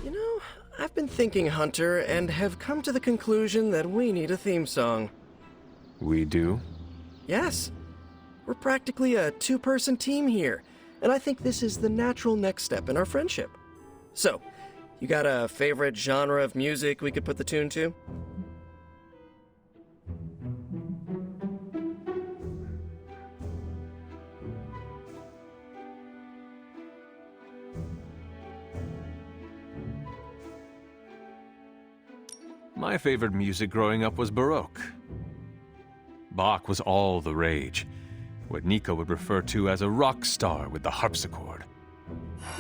You know, I've been thinking, Hunter, and have come to the conclusion that we need a theme song. We do? Yes. We're practically a two-person team here, and I think this is the natural next step in our friendship. So, you got a favorite genre of music we could put the tune to? My favorite music growing up was Baroque. Bach was all the rage, what Nico would refer to as a rock star with the harpsichord.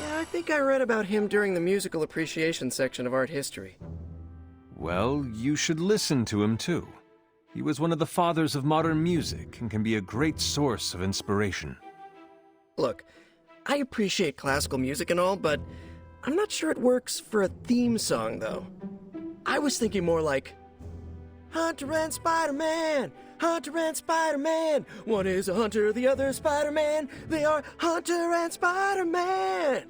Yeah, I think I read about him during the musical appreciation section of art history. Well, you should listen to him too. He was one of the fathers of modern music and can be a great source of inspiration. Look, I appreciate classical music and all, but I'm not sure it works for a theme song, though. I was thinking more like, Hunter and Spider-Man! Hunter and Spider-Man! One is a hunter, the other is Spider-Man. They are Hunter and Spider-Man!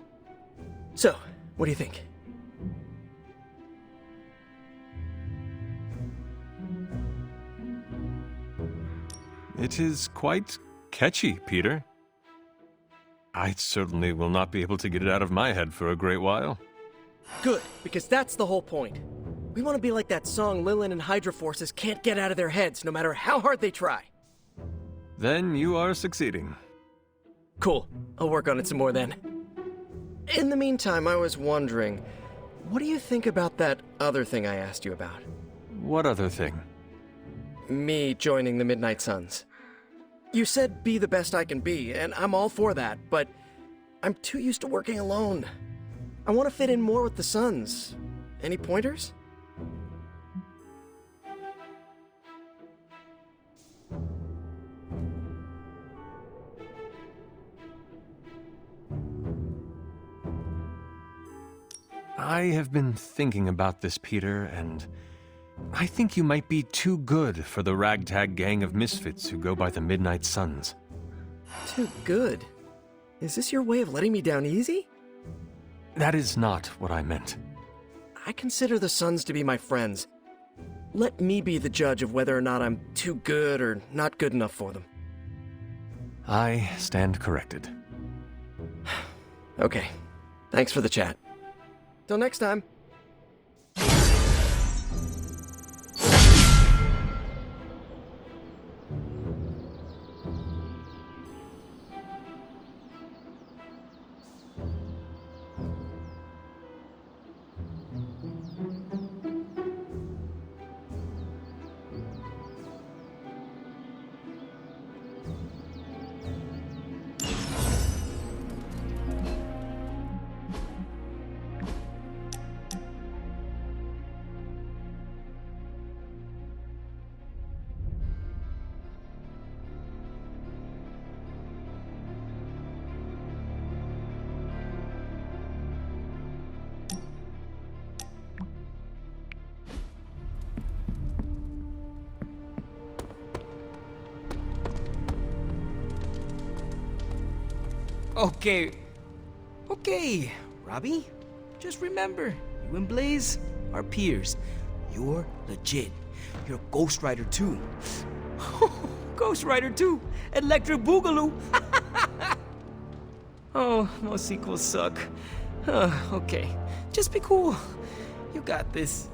So, what do you think? It is quite catchy, Peter. I certainly will not be able to get it out of my head for a great while. Good, because that's the whole point. We want to be like that song Lilin and Hydra Forces can't get out of their heads no matter how hard they try. Then you are succeeding. Cool. I'll work on it some more then. In the meantime, I was wondering, what do you think about that other thing I asked you about? What other thing? Me joining the Midnight Suns. You said be the best I can be, and I'm all for that, but I'm too used to working alone. I want to fit in more with the Suns. Any pointers? I have been thinking about this, Peter, and I think you might be too good for the ragtag gang of misfits who go by the Midnight Suns. Too good? Is this your way of letting me down easy? That is not what I meant. I consider the Suns to be my friends. Let me be the judge of whether or not I'm too good or not good enough for them. I stand corrected. Okay. Thanks for the chat. Till next time. Okay, Robbie. Just remember, you and Blaze are peers. You're legit. You're Ghost Rider 2. Ghost Rider 2! Electric Boogaloo! Oh, most sequels suck. Okay, just be cool. You got this.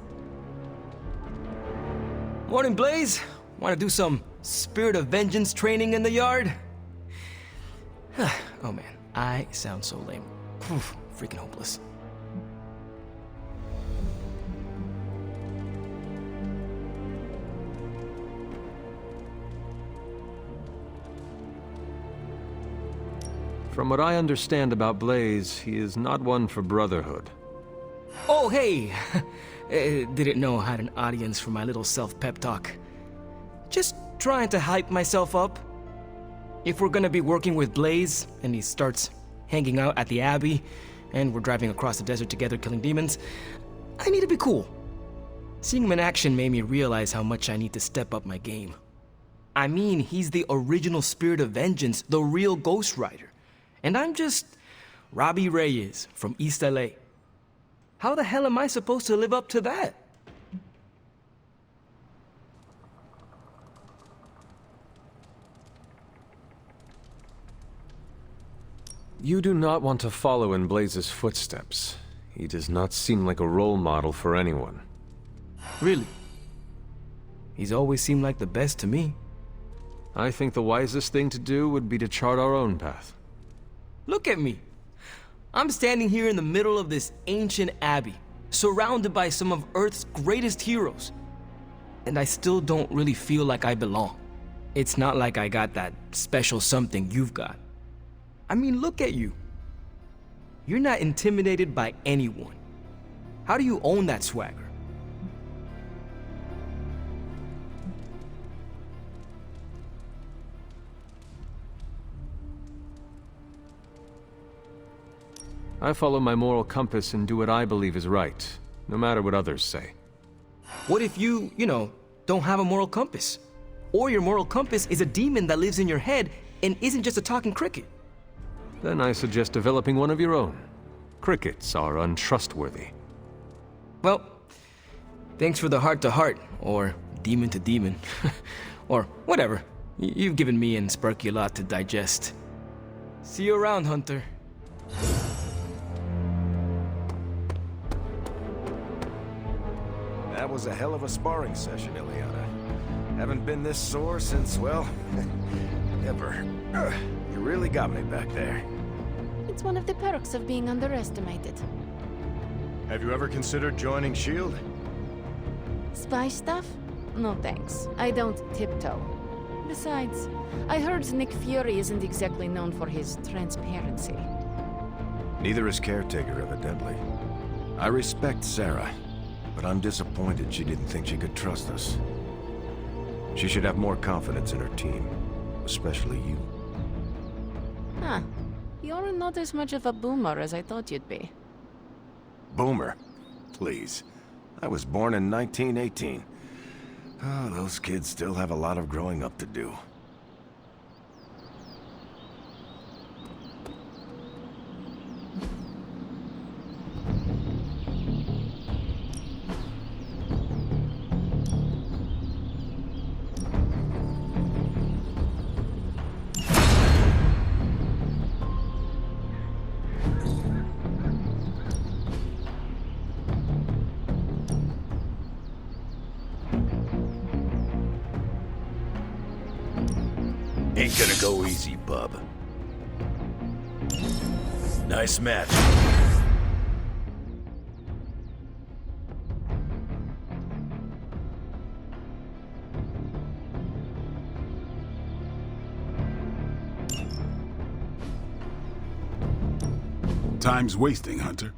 Morning, Blaze. Want to do some Spirit of Vengeance training in the yard? Oh man, I sound so lame. Freaking hopeless. From what I understand about Blaze, he is not one for brotherhood. Oh, hey! Didn't know I had an audience for my little self-pep talk. Just trying to hype myself up. If we're gonna be working with Blaze, and he starts hanging out at the Abbey, and we're driving across the desert together killing demons, I need to be cool. Seeing him in action made me realize how much I need to step up my game. I mean, he's the original Spirit of Vengeance, the real Ghost Rider. And I'm just Robbie Reyes from East LA. How the hell am I supposed to live up to that? You do not want to follow in Blaze's footsteps. He does not seem like a role model for anyone. Really? He's always seemed like the best to me. I think the wisest thing to do would be to chart our own path. Look at me. I'm standing here in the middle of this ancient abbey, surrounded by some of Earth's greatest heroes. And I still don't really feel like I belong. It's not like I got that special something you've got. I mean, look at you. You're not intimidated by anyone. How do you own that swagger? I follow my moral compass and do what I believe is right, no matter what others say. What if you don't have a moral compass? Or your moral compass is a demon that lives in your head and isn't just a talking cricket? Then I suggest developing one of your own. Crickets are untrustworthy. Well, thanks for the heart-to-heart, or demon-to-demon, or whatever. You've given me and Sparky a lot to digest. See you around, Hunter. That was a hell of a sparring session, Ileana. Haven't been this sore since, well, ever. You really got me back there. It's one of the perks of being underestimated. Have you ever considered joining S.H.I.E.L.D.? Spy stuff? No thanks. I don't tiptoe. Besides, I heard Nick Fury isn't exactly known for his transparency. Neither is Caretaker, evidently. I respect Sarah, but I'm disappointed she didn't think she could trust us. She should have more confidence in her team, especially you. Huh. You're not as much of a boomer as I thought you'd be. Boomer? Please. I was born in 1918. Oh, those kids still have a lot of growing up to do. Ain't gonna go easy, bub. Nice match. Time's wasting, Hunter.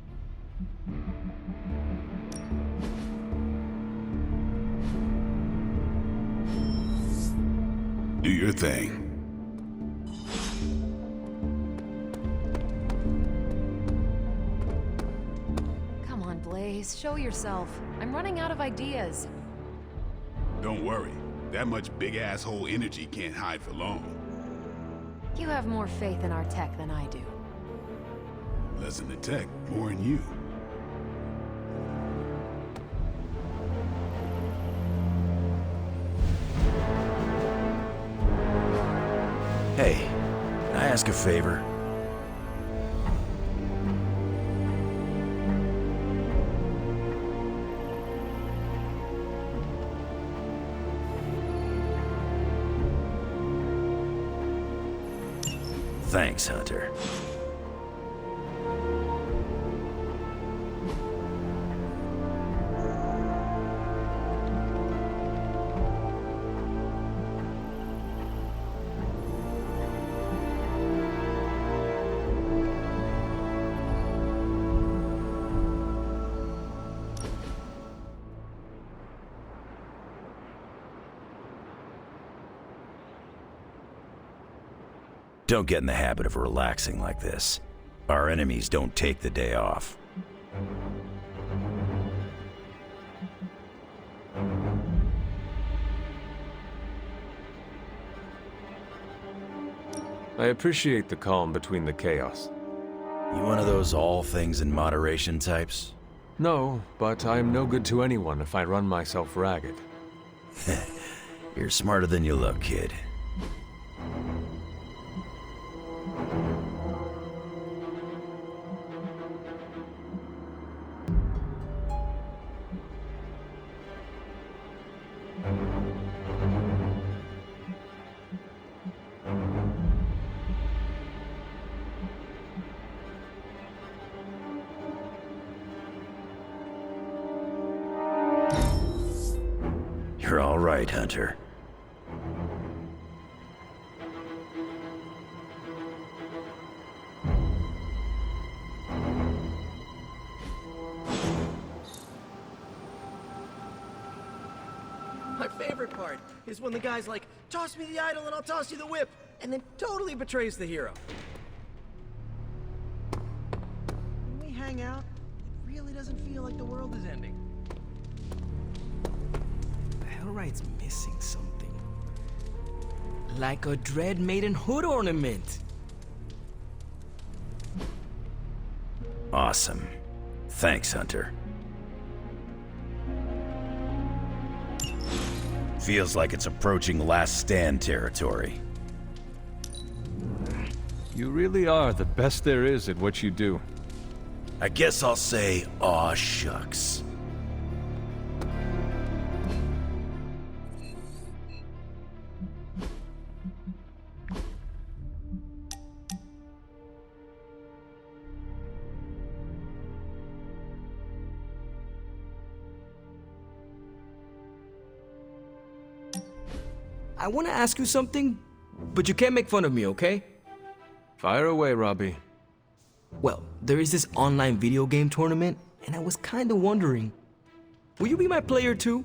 Do your thing. Come on, Blaze, show yourself. I'm running out of ideas. Don't worry. That much big asshole energy can't hide for long. You have more faith in our tech than I do. Less in the tech, more in you. Hey, can I ask a favor? Thanks, Hunter. Don't get in the habit of relaxing like this. Our enemies don't take the day off. I appreciate the calm between the chaos. You one of those all things in moderation types? No, but I am no good to anyone if I run myself ragged. You're smarter than you look, kid. You're all right, Hunter. My favorite part is when the guy's like, toss me the idol and I'll toss you the whip, and then totally betrays the hero. When we hang out, it really doesn't feel like the world is ending. Hellright's missing something. Like a Dread Maiden hood ornament. Awesome. Thanks, Hunter. Feels like it's approaching Last Stand territory. You really are the best there is at what you do. I guess I'll say, aw shucks. I want to ask you something, but you can't make fun of me, okay? Fire away, Robbie. Well, there is this online video game tournament, and I was kind of wondering, will you be my player too?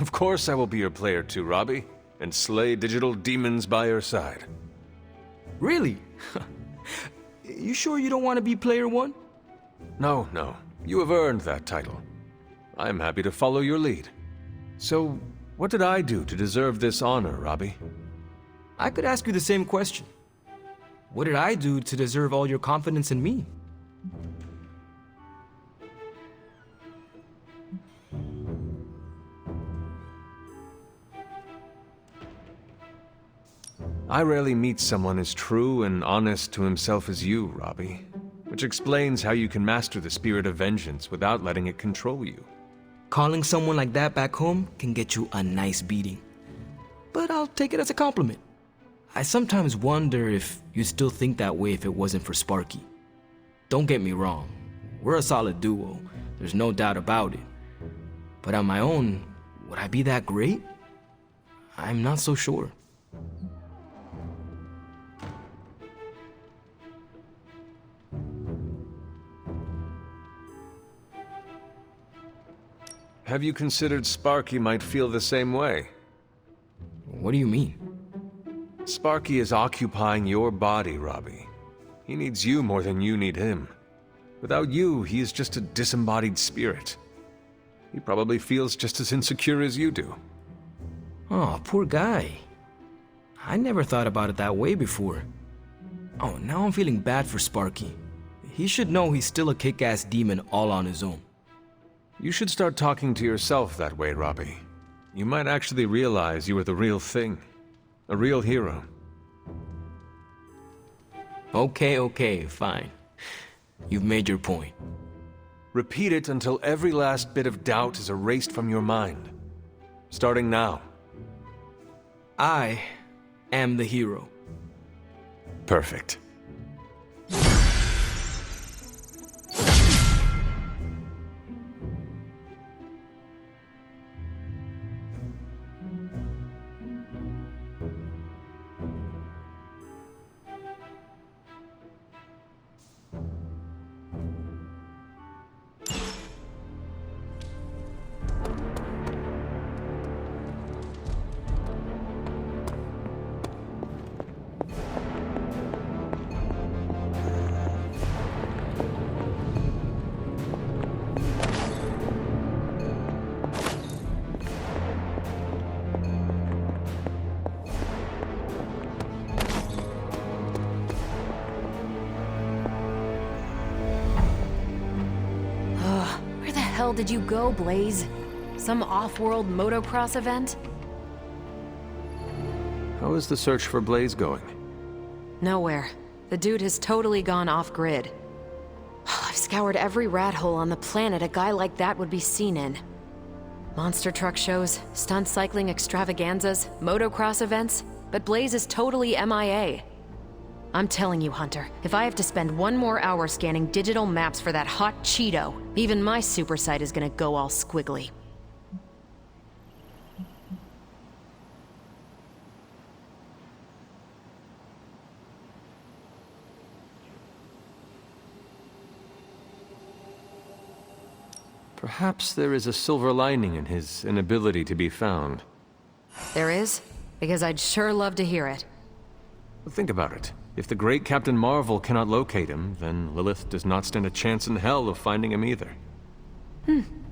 Of course I will be your player too, Robbie, and slay digital demons by your side. Really? You sure you don't want to be player one? No, no. You have earned that title. I am happy to follow your lead. So, what did I do to deserve this honor, Robbie? I could ask you the same question. What did I do to deserve all your confidence in me? I rarely meet someone as true and honest to himself as you, Robbie. Which explains how you can master the spirit of vengeance without letting it control you. Calling someone like that back home can get you a nice beating. But I'll take it as a compliment. I sometimes wonder if you'd still think that way if it wasn't for Sparky. Don't get me wrong, we're a solid duo, there's no doubt about it. But on my own, would I be that great? I'm not so sure. Have you considered Sparky might feel the same way? What do you mean? Sparky is occupying your body, Robbie. He needs you more than you need him. Without you, he is just a disembodied spirit. He probably feels just as insecure as you do. Oh, poor guy. I never thought about it that way before. Oh, now I'm feeling bad for Sparky. He should know he's still a kick-ass demon all on his own. You should start talking to yourself that way, Robbie. You might actually realize you are the real thing. A real hero. Okay, fine. You've made your point. Repeat it until every last bit of doubt is erased from your mind. Starting now. I am the hero. Perfect. hell did you go, Blaze? Some off-world motocross event? How is the search for Blaze going? Nowhere. The dude has totally gone off-grid. I've scoured every rat hole on the planet a guy like that would be seen in. Monster truck shows, stunt cycling extravaganzas, motocross events, but Blaze is totally MIA. I'm telling you, Hunter, if I have to spend one more hour scanning digital maps for that hot Cheeto, even my super sight is gonna go all squiggly. Perhaps there is a silver lining in his inability to be found. There is? Because I'd sure love to hear it. Think about it. If the great Captain Marvel cannot locate him, then Lilith does not stand a chance in hell of finding him either.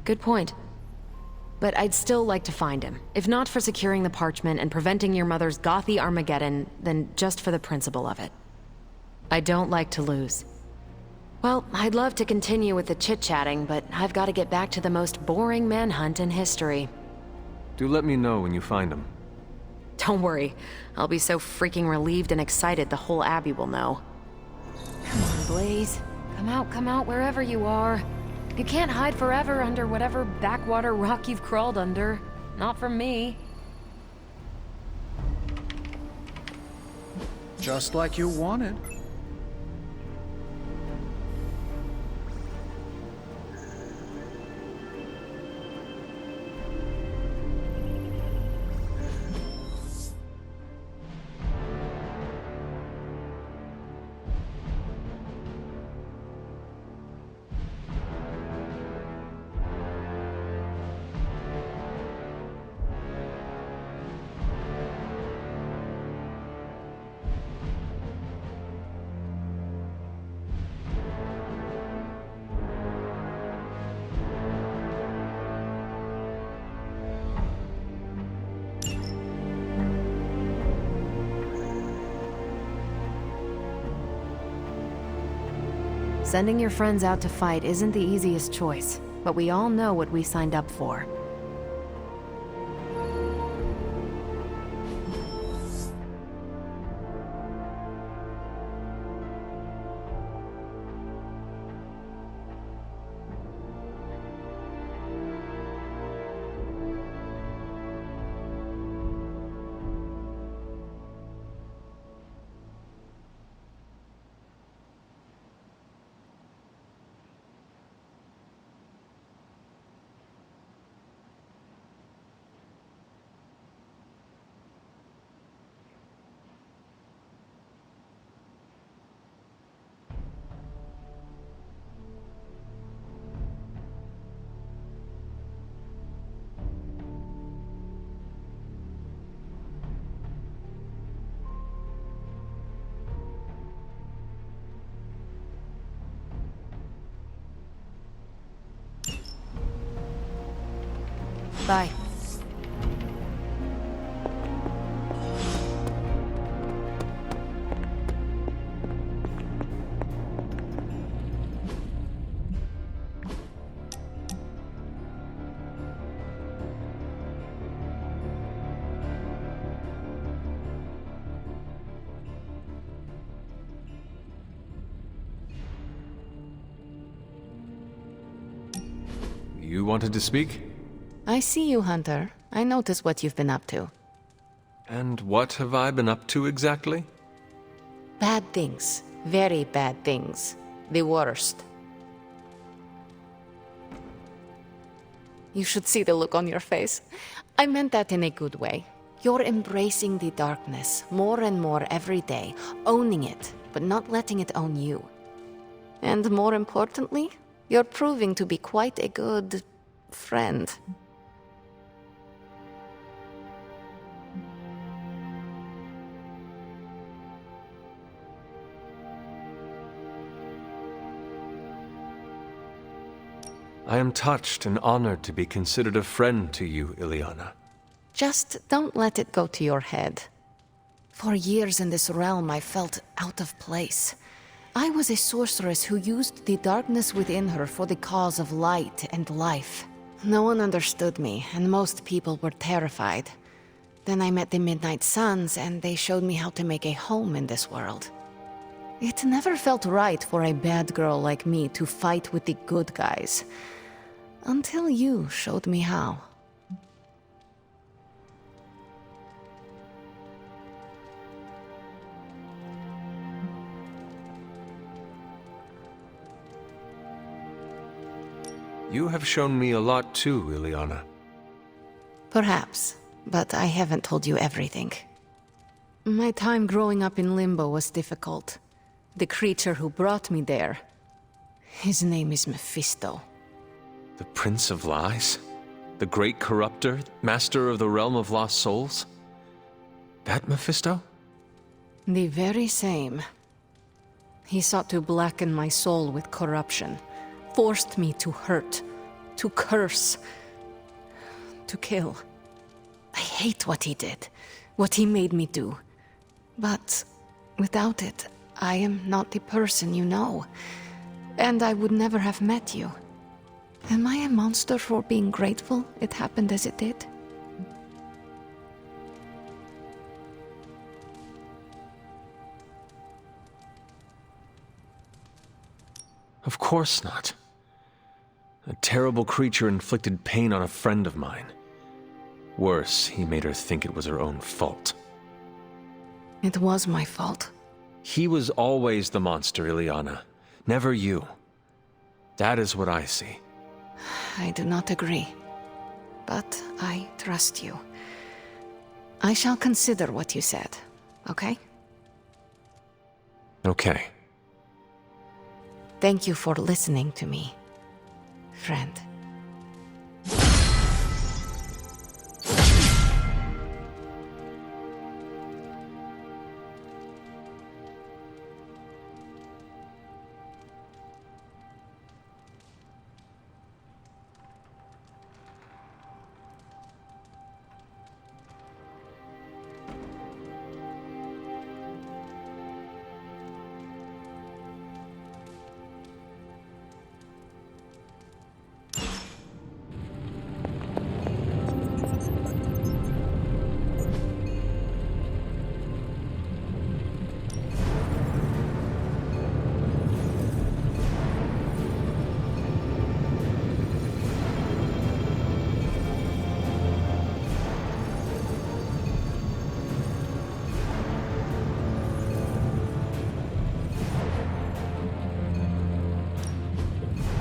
Good point. But I'd still like to find him. If not for securing the parchment and preventing your mother's gothy Armageddon, then just for the principle of it. I don't like to lose. Well, I'd love to continue with the chit-chatting, but I've got to get back to the most boring manhunt in history. Do let me know when you find him. Don't worry. I'll be so freaking relieved and excited the whole Abbey will know. Come on, Blaze. Come out wherever you are. You can't hide forever under whatever backwater rock you've crawled under. Not from me. Just like you wanted. Sending your friends out to fight isn't the easiest choice, but we all know what we signed up for. Bye. You wanted to speak? I see you, Hunter. I notice what you've been up to. And what have I been up to exactly? Bad things. Very bad things. The worst. You should see the look on your face. I meant that in a good way. You're embracing the darkness more and more every day, owning it, but not letting it own you. And more importantly, you're proving to be quite a good friend. I am touched and honored to be considered a friend to you, Ileana. Just don't let it go to your head. For years in this realm, I felt out of place. I was a sorceress who used the darkness within her for the cause of light and life. No one understood me, and most people were terrified. Then I met the Midnight Suns, and they showed me how to make a home in this world. It never felt right for a bad girl like me to fight with the good guys. Until you showed me how. You have shown me a lot too, Ileana. Perhaps, but I haven't told you everything. My time growing up in Limbo was difficult. The creature who brought me there, his name is Mephisto. The Prince of Lies? The Great Corruptor? Master of the Realm of Lost Souls? That Mephisto? The very same. He sought to blacken my soul with corruption, forced me to hurt, to curse, to kill. I hate what he did, what he made me do. But without it, I am not the person you know, and I would never have met you. Am I a monster for being grateful it happened as it did? Of course not. A terrible creature inflicted pain on a friend of mine. Worse, he made her think it was her own fault. It was my fault. He was always the monster, Ileana. Never you. That is what I see. I do not agree. But I trust you. I shall consider what you said, okay? Okay. Thank you for listening to me, friend.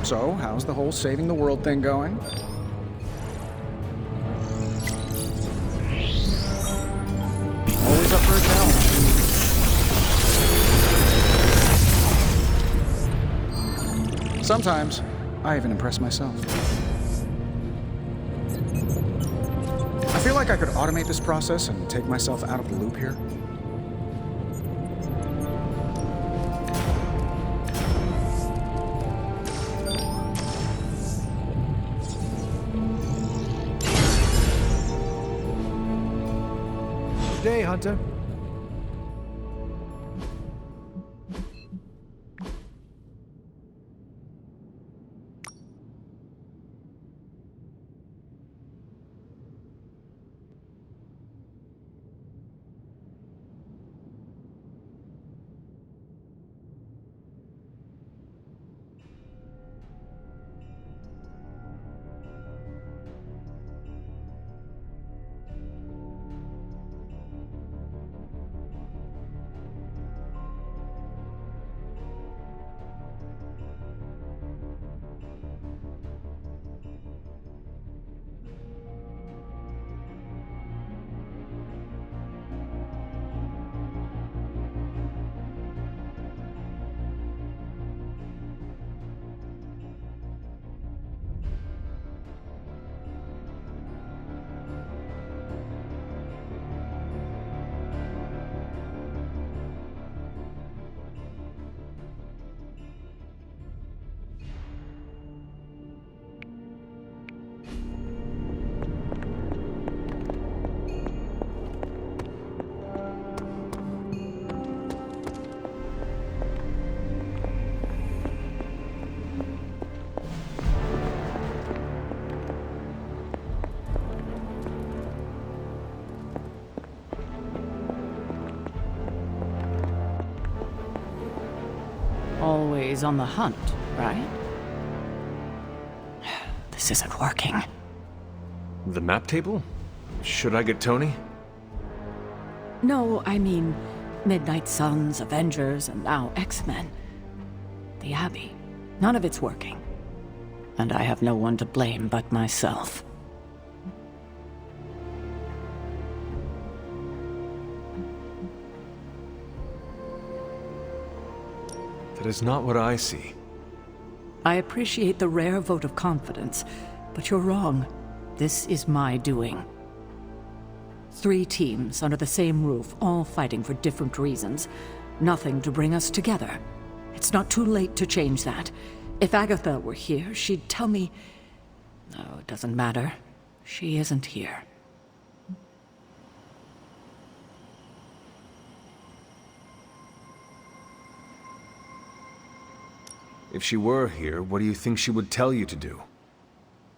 So, how's the whole saving the world thing going? Always up for a challenge. Sometimes, I even impress myself. I feel like I could automate this process and take myself out of the loop here. Day, Hunter. always on the hunt, right? This isn't working. The map table? Should I get Tony? No, I mean Midnight Suns, Avengers, and now X-Men. The Abbey. None of it's working. And I have no one to blame but myself. That is not what I see. I appreciate the rare vote of confidence, but you're wrong. This is my doing. 3 teams under the same roof, all fighting for different reasons. Nothing to bring us together. It's not too late to change that. If Agatha were here, she'd tell me... No, it doesn't matter. She isn't here. If she were here, what do you think she would tell you to do?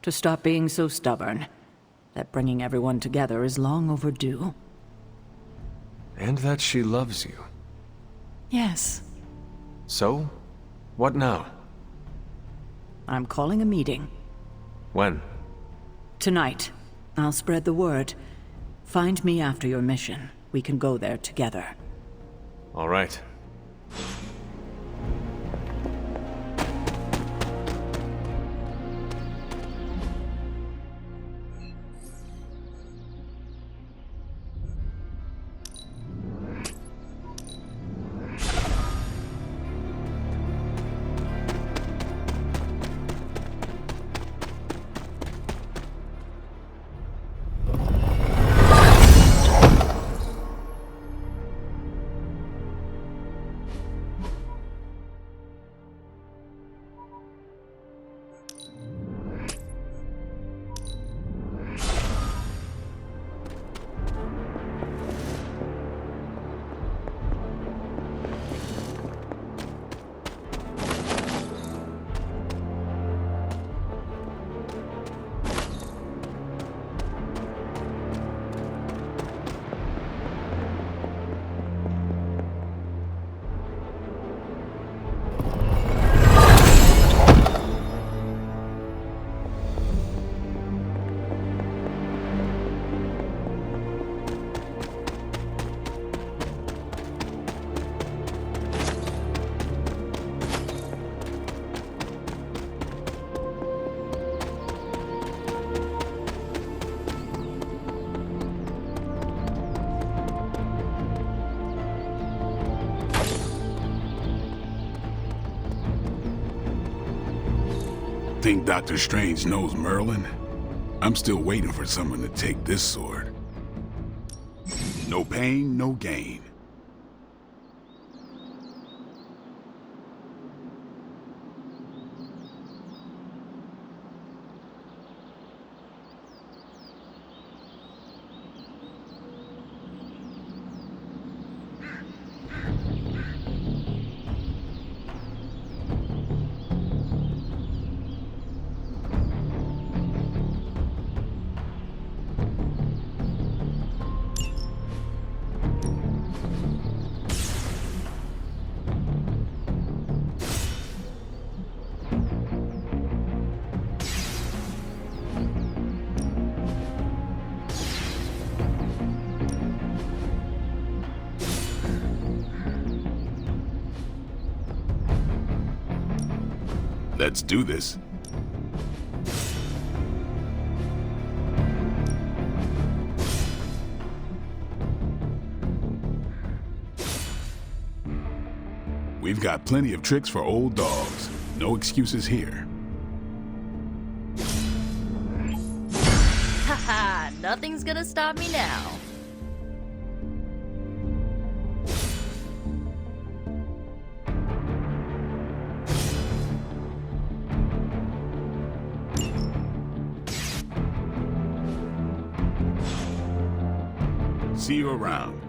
To stop being so stubborn. That bringing everyone together is long overdue. And that she loves you. Yes. So? What now? I'm calling a meeting. When? Tonight. I'll spread the word. Find me after your mission. We can go there together. All right. Think Dr. Strange knows Merlin? I'm still waiting for someone to take this sword. No pain, no gain. Let's do this. We've got plenty of tricks for old dogs. No excuses here. Haha, nothing's gonna stop me now. See you around.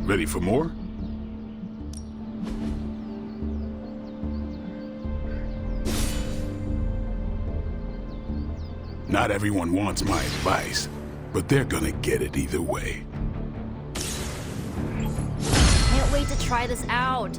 Ready for more? Not everyone wants my advice, but they're gonna get it either way. Can't wait to try this out.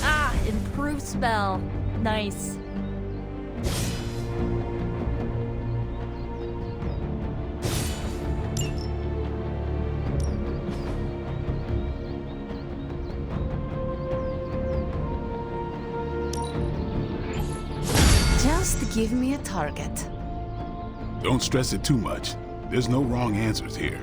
Ah, improved spell. Nice. Just give me a target. Don't stress it too much. There's no wrong answers here.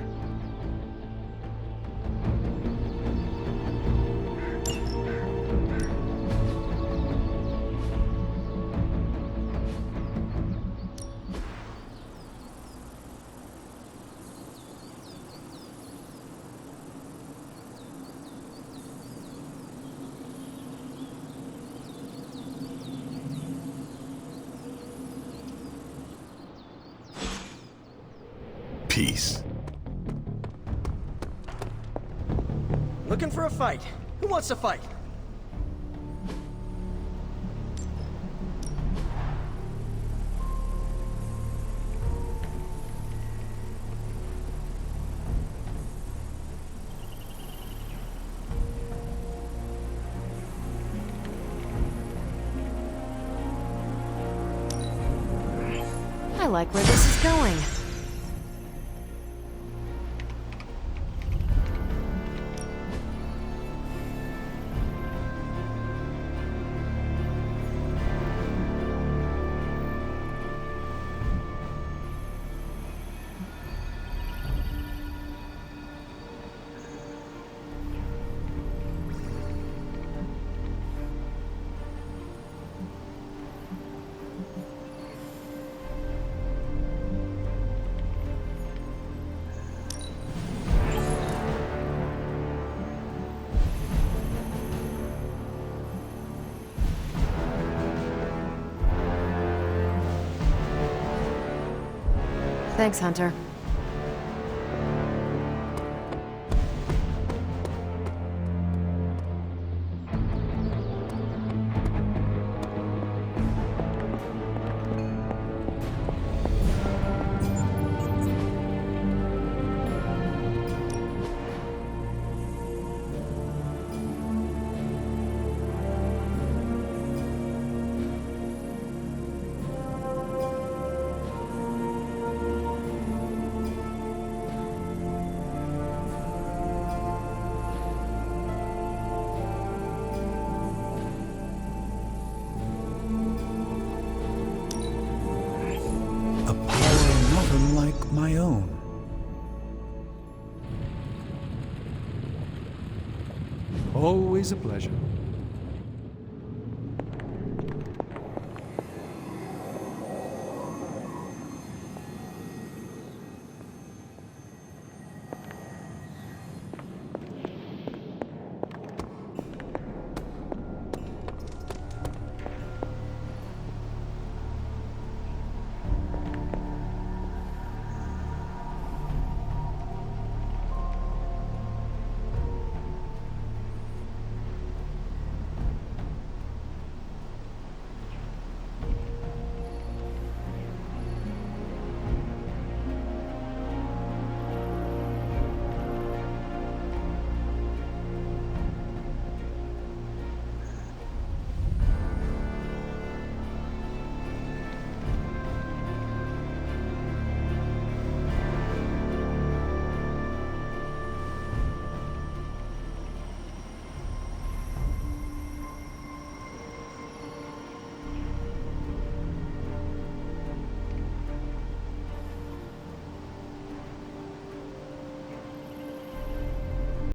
Peace. Looking for a fight. Who wants to fight? I like where this is going. Thanks, Hunter. A power not unlike my own. Always a pleasure.